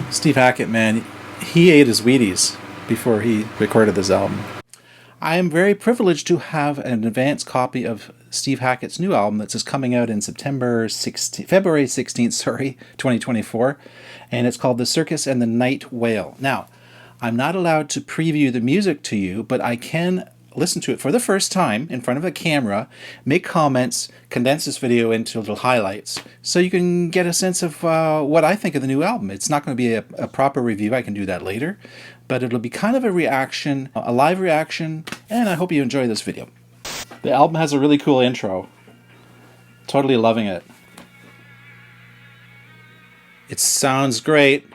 Steve Hackett, man, he ate his Wheaties before he recorded this album. I am very privileged to have an advance copy of Steve Hackett's new album that's just coming out in February 16th, 2024, and it's called The Circus and the Nightwhale. Now, I'm not allowed to preview the music to you, but I can listen to it for the first time in front of a camera, make comments, condense this video into little highlights, so you can get a sense of what I think of the new album. It's not going to be a proper review, I can do that later, but it'll be kind of a reaction, a live reaction, and I hope you enjoy this video. The album has a really cool intro. Totally loving it. It sounds great.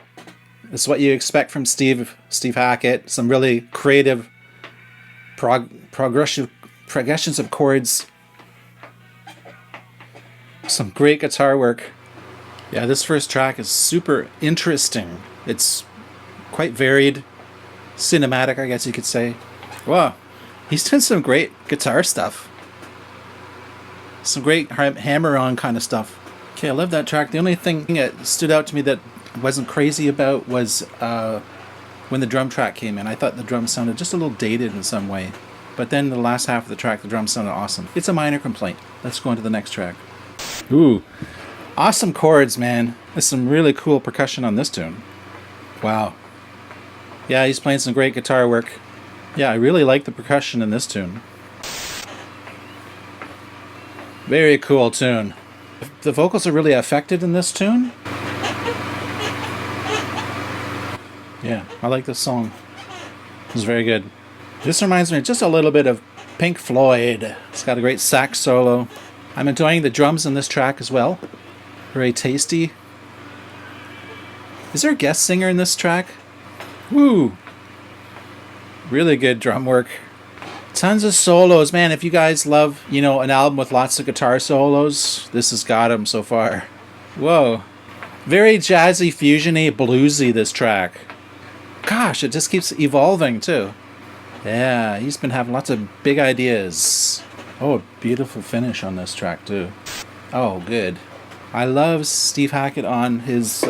It's what you expect from Steve Hackett. Some really creative progressions of chords. Some great guitar work. Yeah, this first track is super interesting. It's quite varied, cinematic, I guess you could say. Wow, he's done some great guitar stuff. Some great hammer-on kind of stuff. Okay, I love that track. The only thing that stood out to me that I wasn't crazy about was when the drum track came in. I thought the drums sounded just a little dated in some way. But then the last half of the track, the drums sounded awesome. It's a minor complaint. Let's go on to the next track. Ooh, awesome chords, man. There's some really cool percussion on this tune. Wow. Yeah, he's playing some great guitar work. Yeah, I really like the percussion in this tune. Very cool tune. The vocals are really affected in this tune. Yeah, I like this song. It's very good. This reminds me just a little bit of Pink Floyd. It's got a great sax solo. I'm enjoying the drums in this track as well. Very tasty. Is there a guest singer in this track? Woo! Really good drum work. Tons of solos. Man, if you guys love, an album with lots of guitar solos, this has got them so far. Whoa. Very jazzy, fusion-y, bluesy, this track. Gosh, it just keeps evolving, too. Yeah, he's been having lots of big ideas. Oh, a beautiful finish on this track, too. Oh, good. I love Steve Hackett on his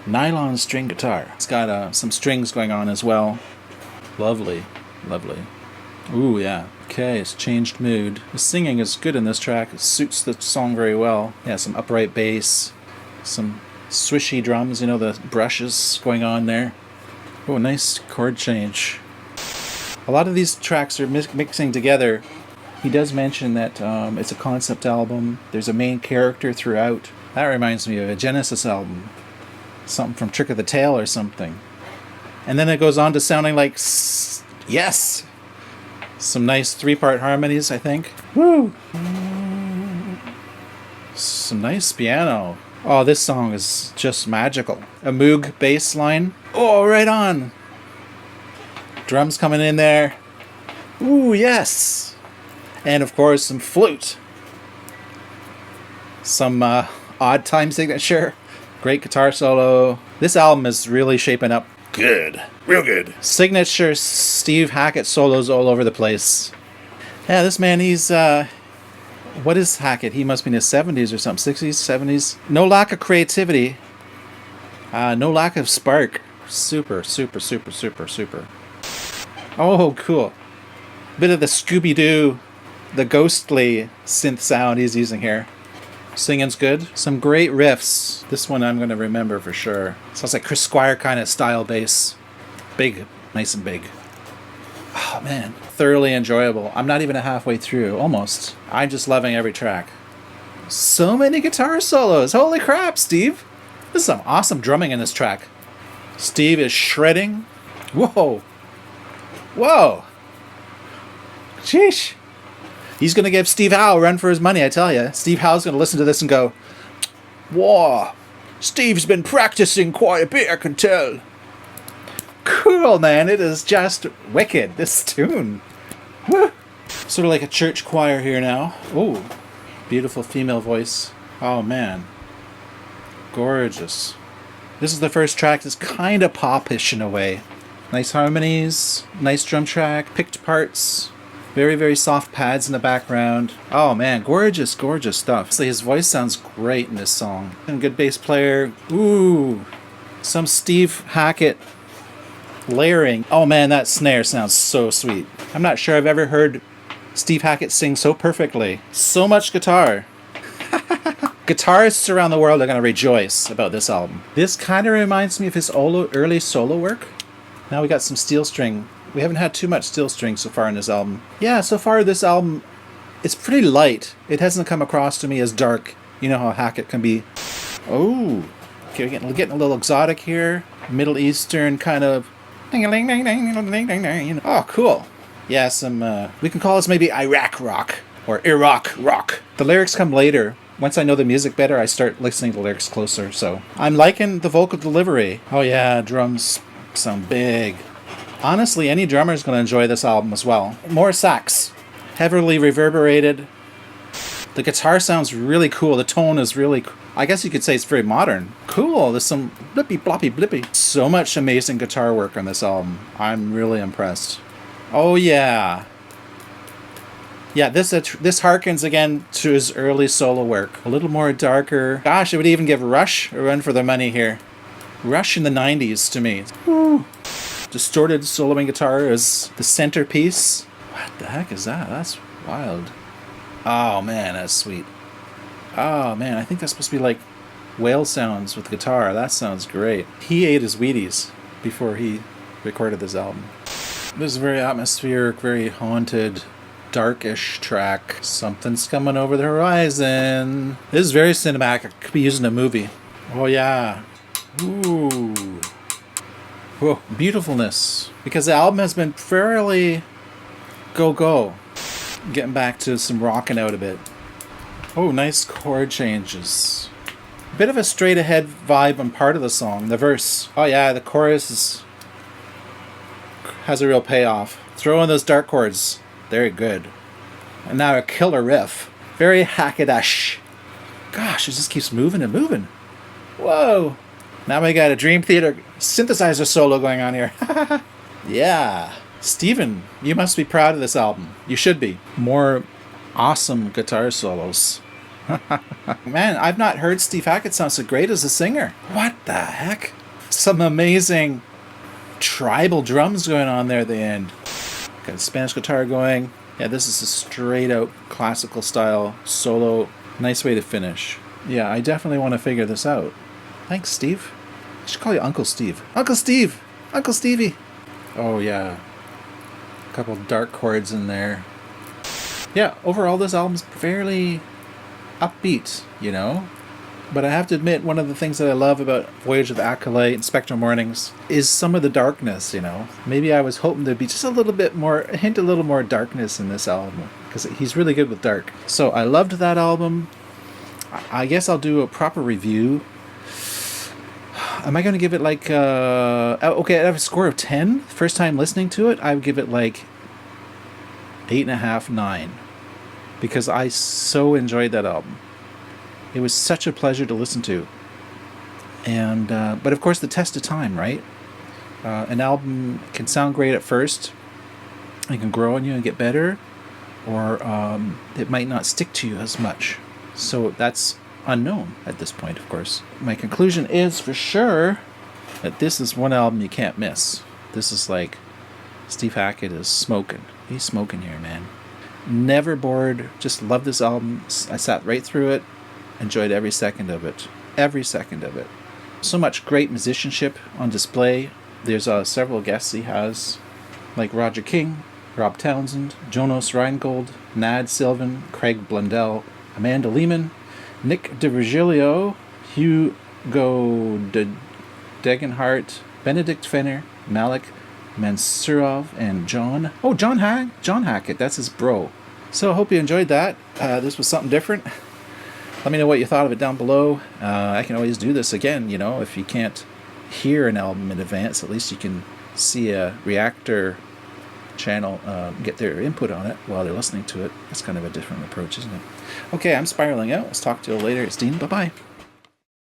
nylon string guitar. It's got some strings going on as well. Lovely, lovely. Ooh, yeah. Okay, it's changed mood. The singing is good in this track. It suits the song very well. Yeah, some upright bass, some swishy drums, the brushes going on there. Oh, nice chord change. A lot of these tracks are mixing together. He does mention that it's a concept album. There's a main character throughout. That reminds me of a Genesis album. Something from Trick of the Tail or something. And then it goes on to sounding like yes! Some nice three-part harmonies, I think. Woo! Some nice piano. Oh, this song is just magical. A Moog bass line. Oh, right on. Drums coming in there. Ooh, yes. And of course, some flute. Some odd time signature. Great guitar solo. This album is really shaping up good. Real good. Signature Steve Hackett solos all over the place. Yeah, this man, he's... what is Hackett? He must be in his 70s or something. 60s, 70s. No lack of creativity. No lack of spark. Super, super, super, super, super. Oh, cool. Bit of the Scooby-Doo, the ghostly synth sound he's using here. Singing's good. Some great riffs. This one I'm going to remember for sure. Sounds like Chris Squire kind of style bass. Big. Nice and big. Oh, man. Thoroughly enjoyable. I'm not even halfway through. Almost. I'm just loving every track. So many guitar solos. Holy crap, Steve. This is some awesome drumming in this track. Steve is shredding. Whoa. Whoa. Sheesh. He's going to give Steve Howe a run for his money, I tell you. Steve Howe's going to listen to this and go, whoa, Steve's been practicing quite a bit, I can tell. Cool, man. It is just wicked, this tune. Woo. Sort of like a church choir here now. Oh, beautiful female voice. Oh, man. Gorgeous. This is the first track that's kind of pop-ish in a way. Nice harmonies, nice drum track, picked parts. Very, very soft pads in the background. Oh man, gorgeous, gorgeous stuff. His voice sounds great in this song. And good bass player. Ooh, Some Steve Hackett layering. Oh man, that snare sounds so sweet. I'm not sure I've ever heard Steve Hackett sing so perfectly. So much guitar. Guitarists around the world are going to rejoice about this album. This kind of reminds me of his early solo work. Now we got some steel string. We haven't had too much steel string so far in this album. Yeah, so far this album, it's pretty light. It hasn't come across to me as dark. You know how Hackett can be. Oh, okay, we're getting a little exotic here. Middle Eastern kind of. Oh, cool. Yeah, some, we can call this maybe Iraq rock or Iraq rock. The lyrics come later. Once I know the music better, I start listening to the lyrics closer. So I'm liking the vocal delivery. Oh yeah, drums sound big. Honestly, any drummer is going to enjoy this album as well. More sax, heavily reverberated. The guitar sounds really cool. The tone is really, I guess you could say it's very modern. Cool. There's some blippy bloppy blippy. So much amazing guitar work on this album. I'm really impressed. Oh yeah. Yeah, this harkens again to his early solo work. A little more darker. Gosh, I would even give Rush a run for their money here. Rush in the 90s to me. Woo. Distorted soloing guitar is the centerpiece. What the heck is that? That's wild. Oh man, that's sweet. Oh man, I think that's supposed to be like whale sounds with guitar. That sounds great. He ate his Wheaties before he recorded this album. This is very atmospheric, very haunted, darkish track. Something's coming over the horizon. This is very cinematic. Could be used in a movie. Oh yeah. Ooh. Whoa. Beautifulness. Because the album has been fairly go-go. Getting back to some rocking out a bit. Oh, nice chord changes. A bit of a straight ahead vibe on part of the song. The verse. Oh yeah, the chorus has a real payoff. Throw in those dark chords. Very good. And now a killer riff. Very Hackett-ish. Gosh, it just keeps moving and moving. Whoa. Now we got a Dream Theater synthesizer solo going on here. Yeah. Steven, you must be proud of this album. You should be. More awesome guitar solos. Man, I've not heard Steve Hackett sound so great as a singer. What the heck? Some amazing tribal drums going on there at the end. Got a Spanish guitar going. Yeah, this is a straight out classical style solo. Nice way to finish. Yeah, I definitely want to figure this out. Thanks, Steve. I should call you Uncle Steve. Uncle Steve! Uncle Stevie! Oh, yeah. A couple dark chords in there. Yeah, overall this album's fairly upbeat, you know? But I have to admit, one of the things that I love about Voyage of the Acolyte and Spectral Mornings is some of the darkness, you know? Maybe I was hoping there'd be just a little more darkness in this album, because he's really good with dark. So I loved that album. I guess I'll do a proper review. Am I going to give it like, okay, I have a score of 10. First time listening to it, I would give it like 8.5, 9. Because I so enjoyed that album. It was such a pleasure to listen to. And, but of course the test of time, right? An album can sound great at first. It can grow on you and get better. Or it might not stick to you as much. So that's unknown at this point, of course. My conclusion is for sure that this is one album you can't miss. This is like Steve Hackett is smoking. He's smoking here, man. Never bored. Just love this album. I sat right through it. Enjoyed every second of it. Every second of it. So much great musicianship on display. There's several guests he has, like Roger King, Rob Townsend, Jonas Reingold, Nad Sylvan, Craig Blundell, Amanda Lehman, Nick DeVirgilio, Hugo Degenhardt, Benedict Fenner, Malik Mansurov, and John Hackett. That's his bro. So I hope you enjoyed that. This was something different. Let me know what you thought of it down below. I can always do this again, you know, if you can't hear an album in advance, at least you can see a reactor channel, get their input on it while they're listening to it. That's kind of a different approach, isn't it? Okay, I'm spiraling out. Let's talk to you later. It's Dean. Bye-bye.